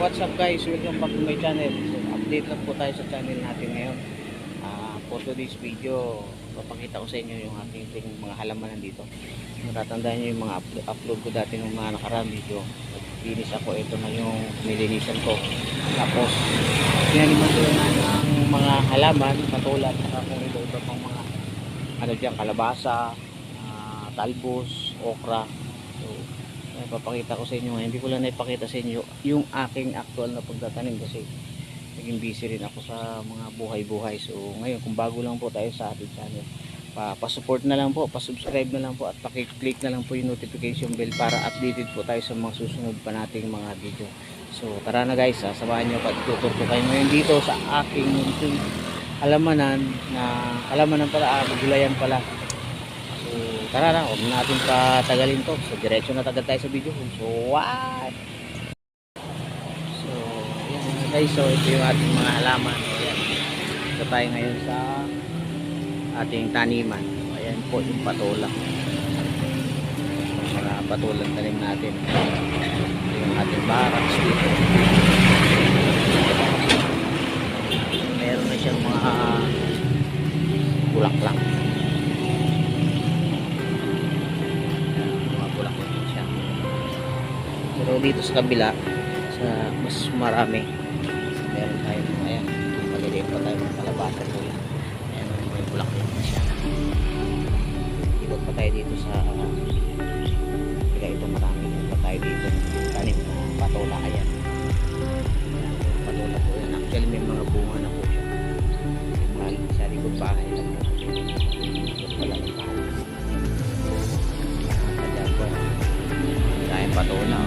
what's up guys? Welcome back to my channel. So, update lang po tayo sa channel natin ngayon. For today's video, papakita ko sa inyo yung ating mga halamanan dito. Natatandaan nyo yung mga upload ko dati ng mga nakaraan video. Nagpinis ako, ito na yung nilinisan ko. Tapos, pinaliman ko na ng mga halaman, katulad kung iba-iba pang mga ano dyan, kalabasa, talbos, okra. So, papakita ko sa inyo. Hindi ko lang naipakita sa inyo yung aking actual na pagtatanim kasi naging busy rin ako sa mga buhay-buhay. So ngayon, kung bago lang po tayo sa ating channel, pa-support na lang po, pa-subscribe na lang po at paki-click na lang po yung notification bell para updated po tayo sa mga susunod pa nating mga video. So tara na guys, samahan nyo, pag-tutor ko kayo ngayon dito sa aking halamanan pala, gulayan pala. So tara na, huwag natin patagalin to. So diretso na tagad tayo sa video. So what? So yan guys, so ito yung ating mga halaman. Ayan. Ito tayo ngayon sa ating taniman. Ayan po yung patola. Mga patolang tanim natin. Ito yung ating baraks dito. Meron na siyang mga bulaklak. Pero dito sa kabila, sa mas marami, meron tayo ayan, magiging pa tayo ng kalabasa po yan. Ayan, may bulaklak na siya. Ikot pa tayo dito sa kaya ito marami pa tayo dito tanim na patola. Ayan, patola po yan. Actually may mga bunga na po siya. Mahal sa likod bahay lang po. Ito pala ng bahay. Ayan po, dahil patola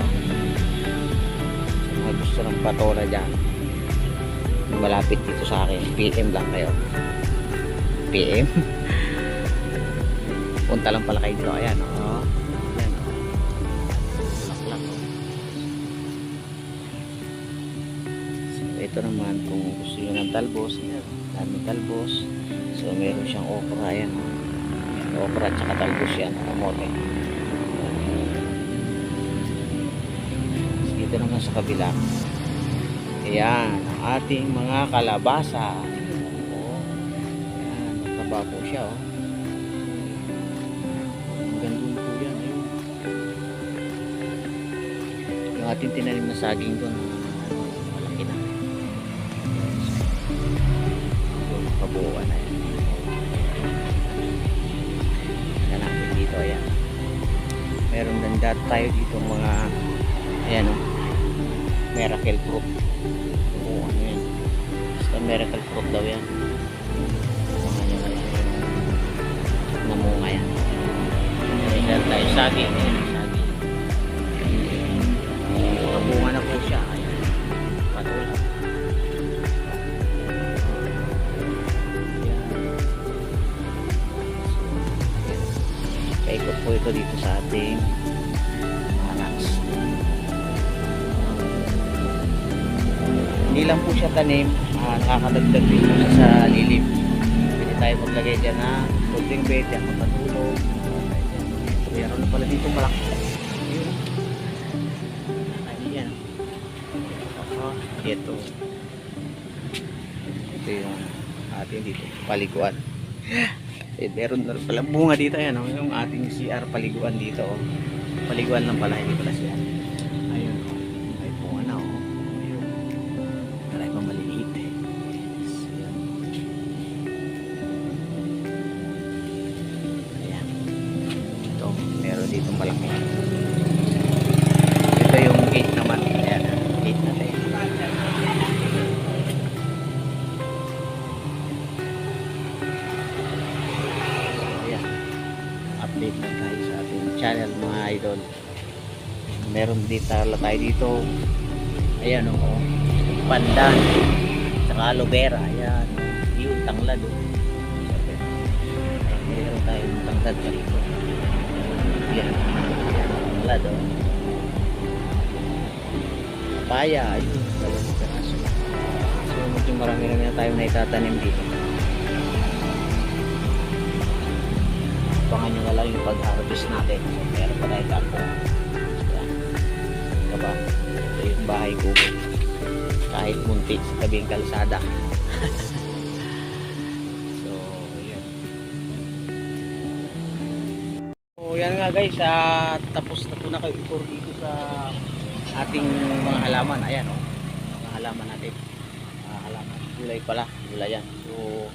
gusto ng patola dyan malapit dito sa akin, PM lang kayo, PM. Punta lang pala kayo dito. Ayan o, ayan o, laklak o. So ito naman kung gusto nyo ng talbos, ayan, daming talbos. So meron siyang okra. Ayan o, okra at saka talbos yan, kamote. Dito naman sa kabila, ayan ang ating mga kalabasa. Ayan, mataba po siya oh. Magandun po yan eh. Yung ating tinanim na saging doon, malaki na, kabuuan na yan. Yan natin dito. Ayan, meron din dati tayo dito mga ayan o, miracle fruit. Oo, ano yan, basta miracle fruit daw yan. Mga nyo na lang yung namunga yan. Ayan tayo, saging. Ayan, saging. Nabunga na po siya. Ayan, patola. Kaikot po ito dito sa ating hindi lang po siya tanim, nakakadagdag din po siya sa lilim. Pwede tayo maglagay dyan na holding bed, yan matutulog. Meron na pala dito malaki. Ayan. Ito yung ating dito paliguan. Meron na pala bunga dito. Yan yung ating CR paliguan dito. Paliguan lang pala, hindi pala siya. Dito malaki. Ito yung gate naman. Ayan, gate natin. Ayan, update na tayo sa ating channel mga idol. Meron dito tayo dito. Ayan o, pandan, saka aloe vera. Ayan, yung tanglad o. Meron tayong tanglad sa dito. Yan, tanglad o. Papaya, ayun, dalawang piraso. So medyo marami na tayo na itatanim dito. Abangan nyo na lang yung pag-harvest natin. So meron pa tayo tapo. So yan, diba? Ito yung bahay ko. kahit munti sa tabing kalsada. So yun. So yan nga guys, tapos na po na kayo tour dito sa ating mga halaman. Ayan oh, mga halaman natin. Halaman, gulay pala, gulay yan. So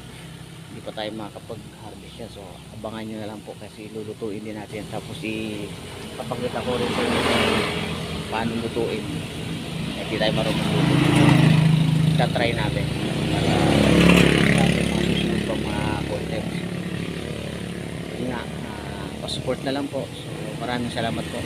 hindi pa tayo makakapag-harvest yan. So abangan nyo na lang po kasi lulutuin din natin. Tapos ipapakita ko rin sa inyo paano lutuin. Hindi tayo marunong luto. Try natin para mga susunod pa mga content. Yun nga, pa-support na lang po. So maraming salamat po.